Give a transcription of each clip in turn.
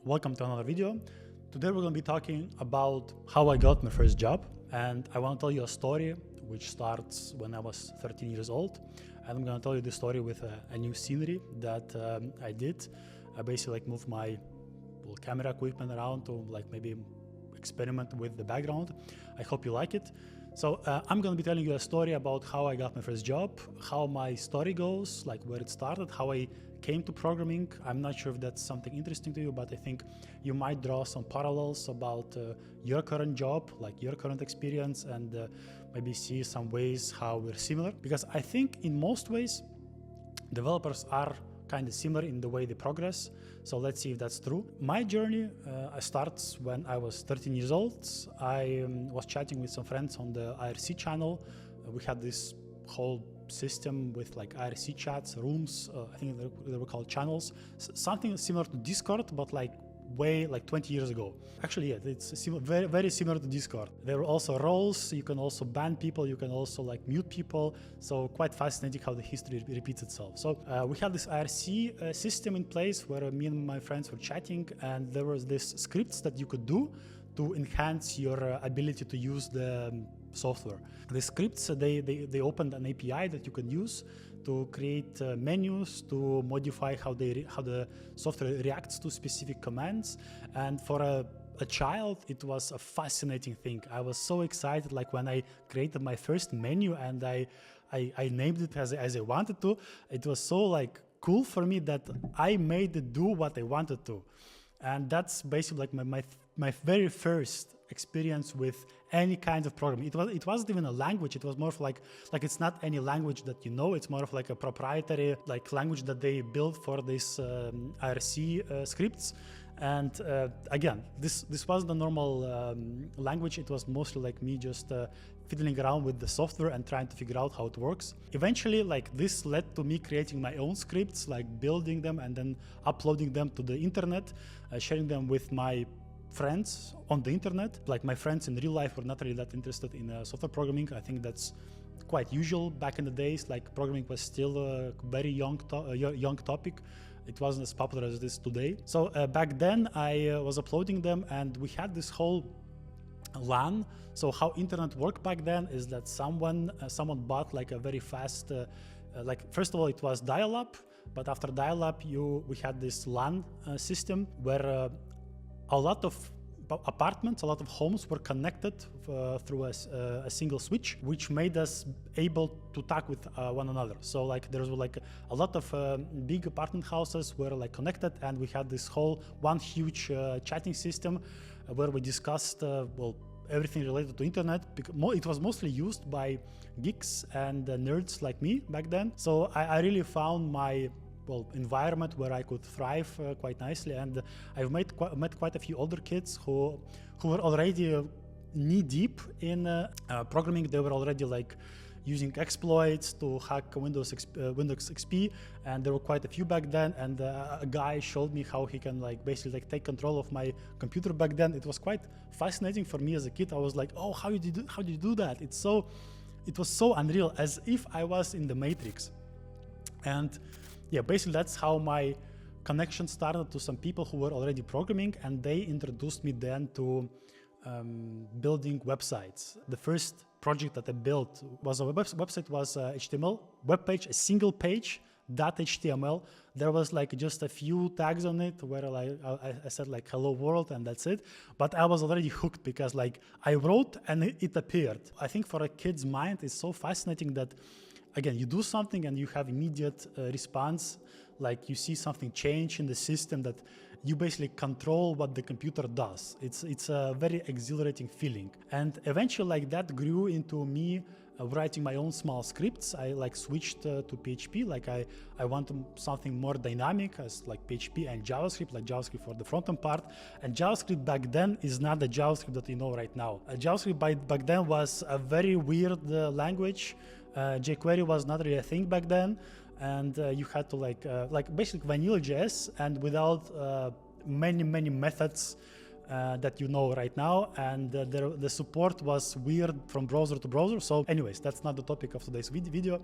welcome to another video. Today we're going to be talking about how I got my first job, and I want to tell you a story which starts when I was 13 years old, and I'm going to tell you the story with a new scenery that I did. I basically moved my little camera equipment around to maybe experiment with the background. I hope you like it. So I'm going to be telling you a story about how I got my first job, how my story goes, where it started, how I came to programming. I'm not sure if that's something interesting to you, but I think you might draw some parallels about your current job, your current experience, and maybe see some ways how we're similar. Because I think in most ways, developers are kind of similar in the way they progress. So let's see if that's true. My journey starts when I was 13 years old. I was chatting with some friends on the IRC channel. We had this whole system with IRC chats, rooms. I think they were called channels. Something similar to Discord, but way 20 years ago. Actually, yeah, it's very, very similar to Discord. There were also roles. You can also ban people. You can also mute people. So quite fascinating how the history repeats itself. So we had this IRC system in place where me and my friends were chatting, and there was this scripts that you could do to enhance your ability to use the software. The scripts, they opened an API that you can use to create menus, to modify how the software reacts to specific commands. And for a child, it was a fascinating thing. I was so excited, when I created my first menu and I named it as I wanted to. It was so cool for me that I made it do what I wanted to. And that's basically my very first experience with any kind of programming. It wasn't even a language. It was more of like it's not any language that you know. It's more of a proprietary language that they built for this IRC scripts. And again, this wasn't a normal language. It was mostly me just fiddling around with the software and trying to figure out how it works. Eventually, this led to me creating my own scripts, building them and then uploading them to the internet, sharing them with my friends on the internet. My friends in real life were not really that interested in software programming. I think that's quite usual back in the days. Programming was still a very young topic. It wasn't as popular as it is today. So back then I was uploading them, and we had this whole LAN. So how internet worked back then is that someone bought a very fast, first of all it was dial-up, but after dial-up we had this LAN system where a lot of apartments, a lot of homes were connected through a single switch, which made us able to talk with one another. So there was a lot of big apartment houses were connected, and we had this whole one huge chatting system where we discussed everything related to internet. It was mostly used by geeks and nerds like me back then. So I really found my environment where I could thrive quite nicely, and I've met quite a few older kids who were already knee deep in programming. They were already using exploits to hack Windows XP, and there were quite a few back then. And a guy showed me how he can basically take control of my computer back then. It was quite fascinating for me as a kid. I was like, oh, how did you do that? It was so unreal, as if I was in the Matrix. And yeah, basically that's how my connection started to some people who were already programming, and they introduced me then to building websites. The first project that I built was a website, was HTML web page, a single page .html. There was just a few tags on it where I said hello world, and that's it. But I was already hooked because I wrote and it appeared. I think for a kid's mind, it's so fascinating that again, you do something and you have immediate response. You see something change in the system, that you basically control what the computer does. It's a very exhilarating feeling. And eventually that grew into me writing my own small scripts. I switched to PHP. I wanted something more dynamic, as PHP and JavaScript, JavaScript for the front-end part. And JavaScript back then is not the JavaScript that you know right now. JavaScript back then was a very weird language. jQuery was not really a thing back then, and you had to basically vanilla JS, and without many methods that you know right now, and the support was weird from browser to browser. So anyways, that's not the topic of today's video.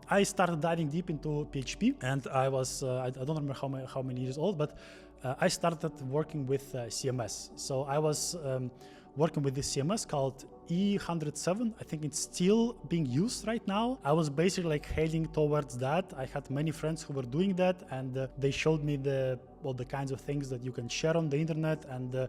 I started diving deep into PHP, and I was I don't remember how many years old, but I started working with CMS. So I was working with this CMS called E107. I think it's still being used right now. I was basically like heading towards that. I had many friends who were doing that, and they showed me the kinds of things that you can share on the internet. And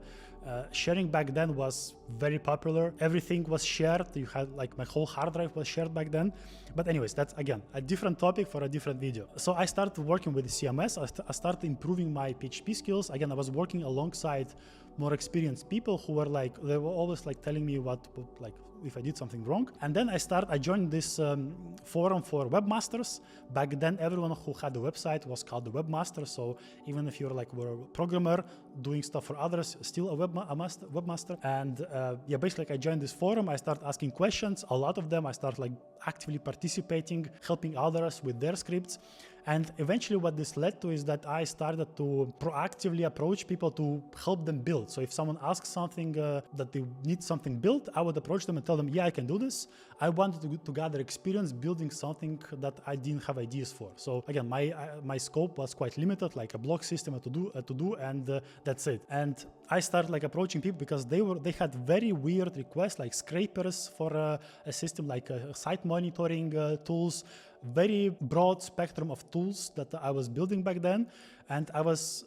sharing back then was very popular. Everything was shared. You had like my whole hard drive was shared back then. But anyways, that's again a different topic for a different video. So I started working with the CMS. I started improving my PHP skills. Again, I was working alongside more experienced people who were like, they were always like telling me what like if I did something wrong. And then I joined this forum for webmasters. Back then, everyone who had a website was called the webmaster. So even if you're like were a programmer doing stuff for others, still a webmaster. And yeah, basically I joined this forum. I started asking questions. A lot of them I started like actively participating, helping others with their scripts. And eventually what this led to is that I started to proactively approach people to help them build. So if someone asks something that they need something built, I would approach them and tell them, yeah, I can do this. I wanted to gather experience building something that I didn't have ideas for. So again, my scope was quite limited, like a block system to do, and that's it. And I started like approaching people because they had very weird requests, like scrapers for a system, like site monitoring tools, very broad spectrum of tools that I was building back then. And I was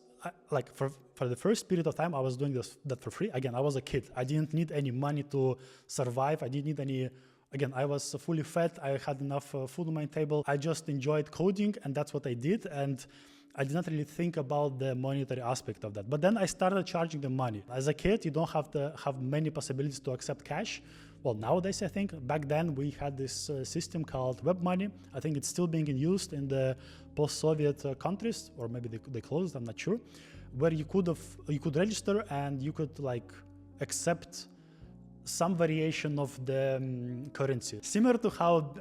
like for the first period of time, I was doing that for free. Again, I was a kid. I didn't need any money to survive. I didn't need any. Again, I was fully fed. I had enough food on my table. I just enjoyed coding, and that's what I did. And I did not really think about the monetary aspect of that. But then I started charging them money. As a kid, you don't have to have many possibilities to accept cash. Well, nowadays, I think. Back then, we had this system called web money. I think it's still being used in the post-Soviet countries, or maybe they closed, I'm not sure, where you could register and you could like accept some variation of the currency. Similar to how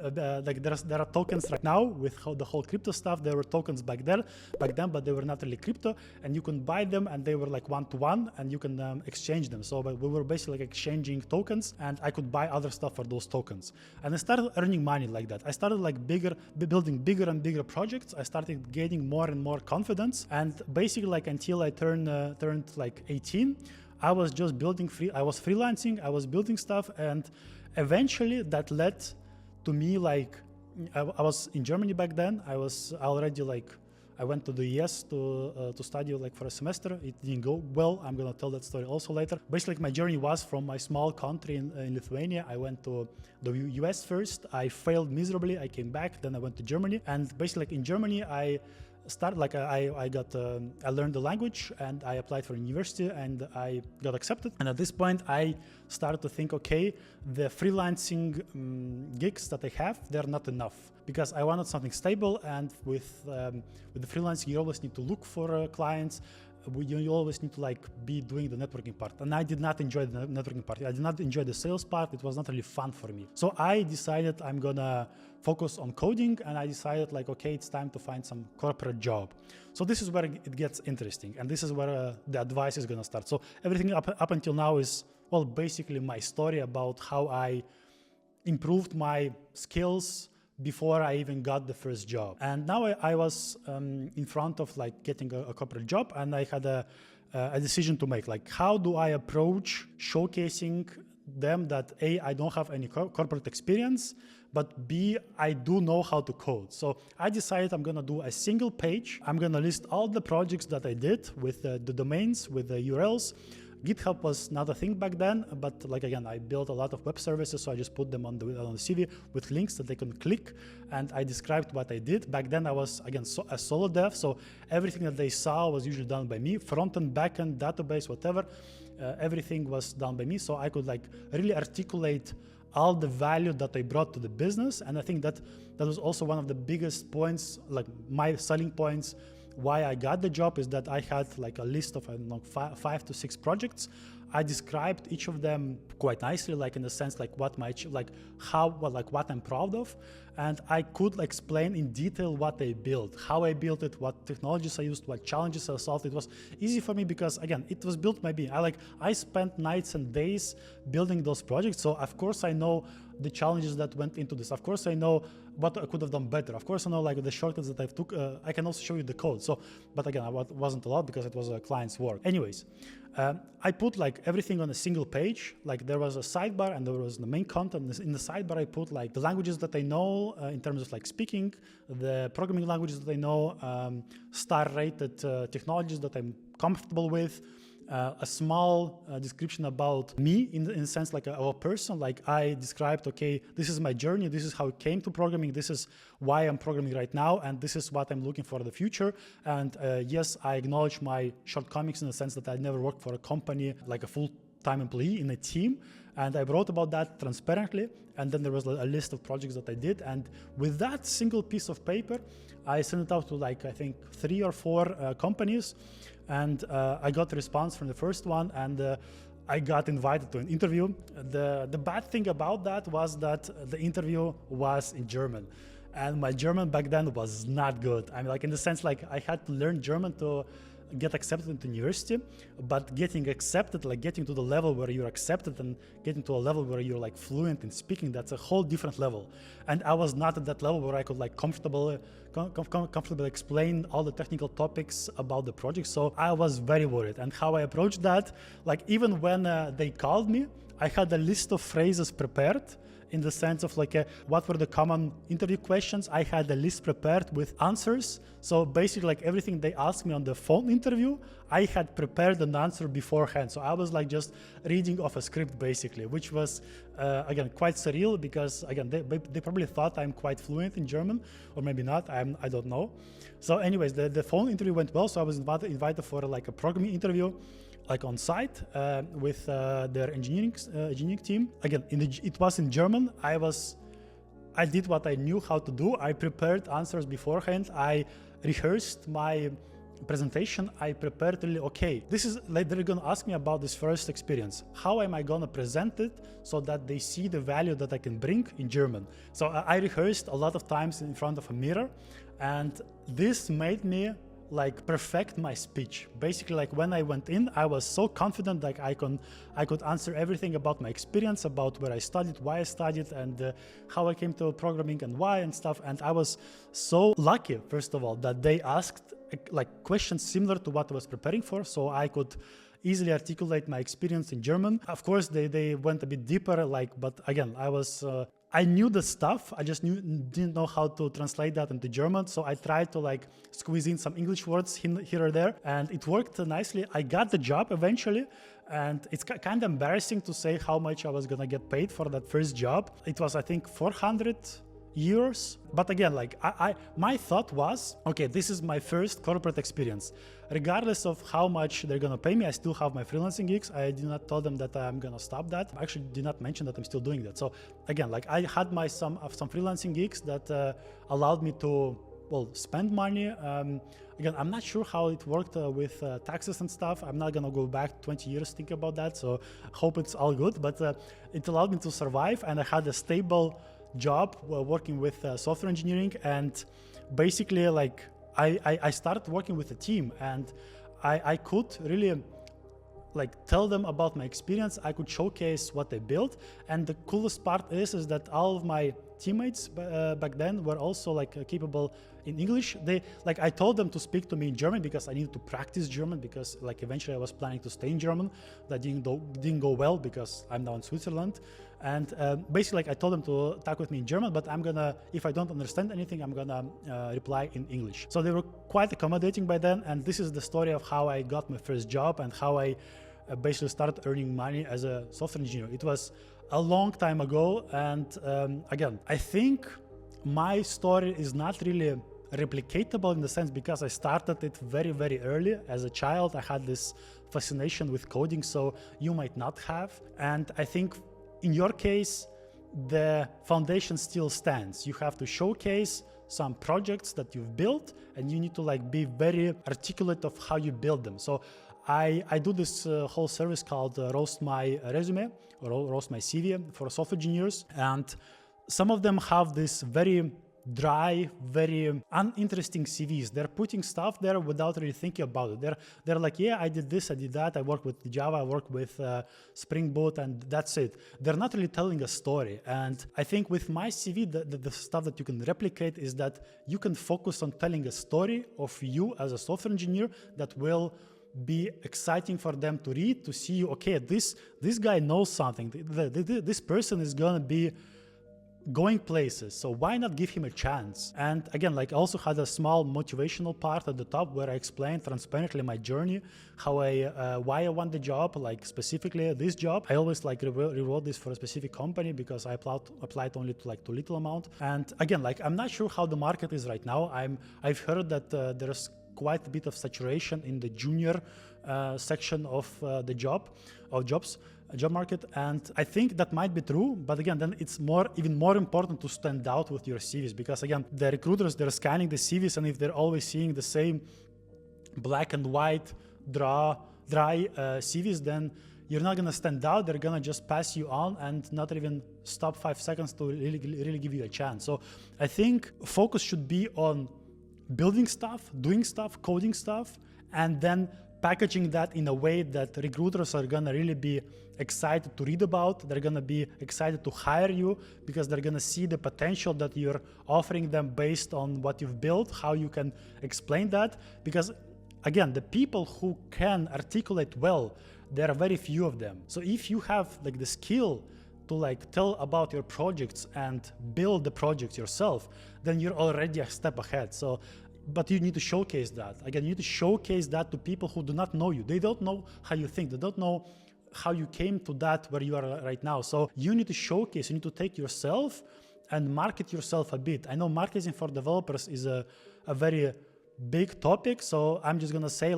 like there are tokens right now with how the whole crypto stuff. There were tokens back then, but they were not really crypto, and you can buy them, and they were like one-to-one, and you can exchange them. So we were basically like exchanging tokens, and I could buy other stuff for those tokens. And I started earning money like that. I started like building bigger and bigger projects. I started gaining more and more confidence, and basically like until I turned like 18. I was just I was freelancing, I was building stuff, and eventually that led to me like, I was in Germany back then. I went to the US to study like for a semester. It didn't go well. I'm gonna tell that story also later. Basically, like, my journey was from my small country in Lithuania. I went to the US first. I failed miserably. I came back, then I went to Germany, and basically like in Germany, I learned the language, and I applied for university, and I got accepted. And at this point, I started to think, okay, the freelancing gigs that I have, they're not enough, because I wanted something stable. And with the freelancing, you always need to look for clients. You always need to like be doing the networking part, and I did not enjoy the networking part. I did not enjoy the sales part. It was not really fun for me. So I decided I'm gonna focus on coding, and I decided like, okay, it's time to find some corporate job. So this is where it gets interesting, and this is where the advice is gonna start. So everything up until now is, well, basically my story about how I improved my skills before I even got the first job. And now I was in front of like getting a corporate job, and I had a decision to make. Like, how do I approach showcasing them that A, I don't have any corporate experience, but B, I do know how to code. So I decided I'm gonna do a single page. I'm gonna list all the projects that I did with the domains, with the URLs. GitHub was not a thing back then, but like again, I built a lot of web services, so I just put them on the CV with links that they can click, and I described what I did. Back then I was, again, a solo dev, so everything that they saw was usually done by me, front-end, back-end, database, whatever, everything was done by me, so I could like really articulate all the value that I brought to the business. And I think that was also one of the biggest points, like my selling points, why I got the job, is that I had like a list of, I don't know, 5 to 6 projects. I described each of them quite nicely, like in the sense like what I'm proud of, and I could explain in detail what I built, how I built it, what technologies I used, what challenges I solved. It was easy for me because, again, it was built by me. I spent nights and days building those projects, so of course I know the challenges that went into this. Of course, I know what I could have done better. Of course, I know like the shortcuts that I took. I can also show you the code. So, but again, I wasn't allowed because it was a client's work. Anyways, I put like everything on a single page. Like there was a sidebar and there was the main content. In the sidebar, I put like the languages that I know in terms of like speaking, the programming languages that I know, star-rated technologies that I'm comfortable with, a small description about me in the sense like a person. Like I described, okay, this is my journey, this is how I came to programming, this is why I'm programming right now, and this is what I'm looking for in the future. And yes, I acknowledge my shortcomings in the sense that I never worked for a company like a full-time employee in a team. And I wrote about that transparently. And then there was a list of projects that I did. And with that single piece of paper, I sent it out to like, I think 3 or 4 companies. And I got a response from the first one, and I got invited to an interview. The bad thing about that was that the interview was in German. And my German back then was not good. I mean, like in the sense, like I had to learn German to get accepted into university, but getting accepted, like getting to the level where you're accepted and getting to a level where you're like fluent in speaking, that's a whole different level. And I was not at that level where I could like comfortably explain all the technical topics about the project. So I was very worried. And how I approached that, like even when they called me, I had a list of phrases prepared, in the sense of like what were the common interview questions. I had a list prepared with answers. So basically like everything they asked me on the phone interview, I had prepared an answer beforehand. So I was like just reading off a script basically, which was again quite surreal because again they probably thought I'm quite fluent in German, or maybe not, I don't know. So anyways, the phone interview went well. So I was invited for like a programming interview, like on site with their engineering team. Again, it was in German. I did what I knew how to do. I prepared answers beforehand. I rehearsed my presentation. I prepared really, okay, this is like they're gonna ask me about this first experience. How am I gonna present it so that they see the value that I can bring in German? So I rehearsed a lot of times in front of a mirror, and this made me like perfect my speech. Basically, like when I went in, I was so confident that I could answer everything about my experience, about where I studied, why I studied, and how I came to programming and why and stuff. And I was so lucky, first of all, that they asked like questions similar to what I was preparing for, so I could easily articulate my experience in German. Of course, they went a bit deeper, like, but again, I knew the stuff, I just didn't know how to translate that into German. So I tried to like squeeze in some English words here or there, and it worked nicely. I got the job eventually, and it's kind of embarrassing to say how much I was gonna get paid for that first job. It was, I think, 400 euros. But again, like my thought was, okay, this is my first corporate experience. Regardless of how much they're gonna pay me, I still have my freelancing gigs. I did not tell them that I'm gonna stop that. I actually did not mention that I'm still doing that. So again, like I had some freelancing gigs that allowed me to, well, spend money. Again, I'm not sure how it worked with taxes and stuff. I'm not gonna go back 20 years think about that. So I hope it's all good, but it allowed me to survive, and I had a stable job working with software engineering. And basically like I started working with a team, and I could really like tell them about my experience. I could showcase what they built. And the coolest part is that all of my teammates back then were also like capable in English. I told them to speak to me in German because I needed to practice German, because like eventually I was planning to stay in German. That didn't go well because I'm now in Switzerland. And basically like I told them to talk with me in German, but if I don't understand anything, I'm gonna reply in English. So they were quite accommodating by then. And this is the story of how I got my first job and how I basically started earning money as a software engineer. It was a long time ago. And again, I think my story is not really replicatable in the sense because I started it very, very early. As a child, I had this fascination with coding, so you might not have. And I think in your case, the foundation still stands. You have to showcase some projects that you've built, and you need to like be very articulate of how you build them. So I do this whole service called Roast My Resume or Roast My CV for software engineers. And some of them have this very dry, very uninteresting CVs. They're putting stuff there without really thinking about it. They're like, yeah, I did this, I did that, I work with Java, I work with Spring Boot, and that's it. They're not really telling a story. And I think with my CV, the stuff that you can replicate is that you can focus on telling a story of you as a software engineer that will be exciting for them to read, to see, okay, this guy knows something. This person is gonna be going places, so why not give him a chance? And again, like, I also had a small motivational part at the top where I explained transparently my journey, how why I want the job, like specifically this job. I always like rewrote this for a specific company because I applied only to like too little amount. And again, like, I'm not sure how the market is right now. I've heard that there's quite a bit of saturation in the junior section of the job market, and I think that might be true. But again, then it's even more important to stand out with your CVs, because again, the recruiters, they're scanning the CVs, and if they're always seeing the same black and white dry CVs, then you're not gonna stand out. They're gonna just pass you on and not even stop 5 seconds to really give you a chance. So I think focus should be on building stuff, doing stuff, coding stuff, and then packaging that in a way that recruiters are gonna really be excited to read about. They're gonna be excited to hire you because they're gonna see the potential that you're offering them based on what you've built, how you can explain that. Because again, the people who can articulate well, there are very few of them. So if you have like the skill to like tell about your projects and build the projects yourself, then you're already a step ahead. But you need to showcase that. Again, you need to showcase that to people who do not know you. They don't know how you think. They don't know how you came to that where you are right now. So you need to showcase, you need to take yourself and market yourself a bit. I know marketing for developers is a very big topic. So I'm just gonna say,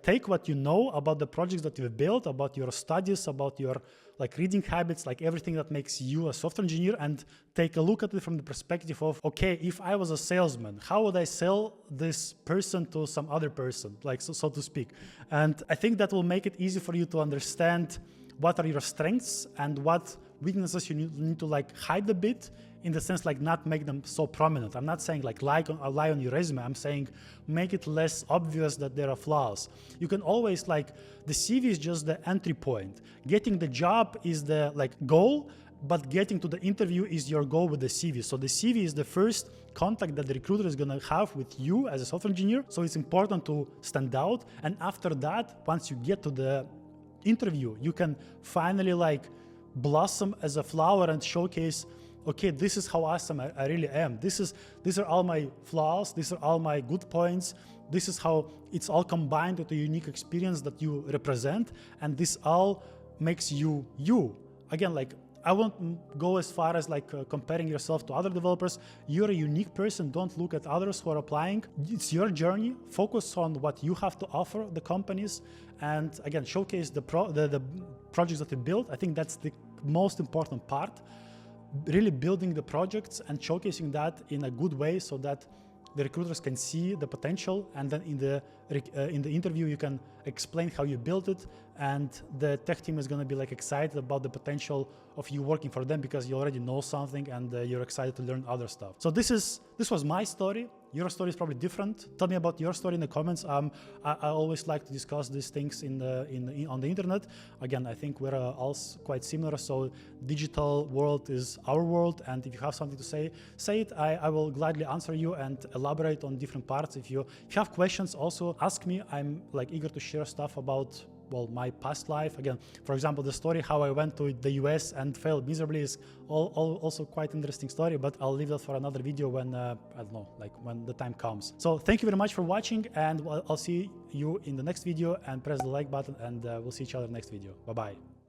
take what you know about the projects that you've built, about your studies, about your like reading habits, like everything that makes you a software engineer, and take a look at it from the perspective of, okay, if I was a salesman, how would I sell this person to some other person, like so to speak? And I think that will make it easy for you to understand what are your strengths and what weaknesses you need to like hide a bit, in the sense like not make them so prominent. I'm not saying like lie on your resume. I'm saying make it less obvious that there are flaws. You can always like, the CV is just the entry point. Getting the job is the like goal, but getting to the interview is your goal with the CV. So the CV is the first contact that the recruiter is gonna have with you as a software engineer. So it's important to stand out. And after that, once you get to the interview, you can finally like blossom as a flower and showcase, okay, this is how awesome I really am. These are all my flaws. These are all my good points. This is how it's all combined with a unique experience that you represent. And this all makes you you. Again, like, I won't go as far as like comparing yourself to other developers. You're a unique person. Don't look at others who are applying. It's your journey. Focus on what you have to offer the companies. And again, showcase the projects that you built. I think that's the most important part. Really building the projects and showcasing that in a good way so that the recruiters can see the potential, and then in the interview you can explain how you built it, and the tech team is going to be like excited about the potential of you working for them because you already know something and you're excited to learn other stuff. So this was my story. Your story is probably different. Tell me about your story in the comments. I always like to discuss these things on the internet. Again, I think we're all quite similar. So digital world is our world, and if you have something to say it. I will gladly answer you and elaborate on different parts. If you have questions, also ask me. I'm like eager to share stuff about, well, my past life. Again, for example, the story how I went to the US and failed miserably is also quite interesting story, but I'll leave that for another video when, I don't know, like when the time comes. So thank you very much for watching, and I'll see you in the next video, and press the like button, and we'll see each other next video. Bye-bye.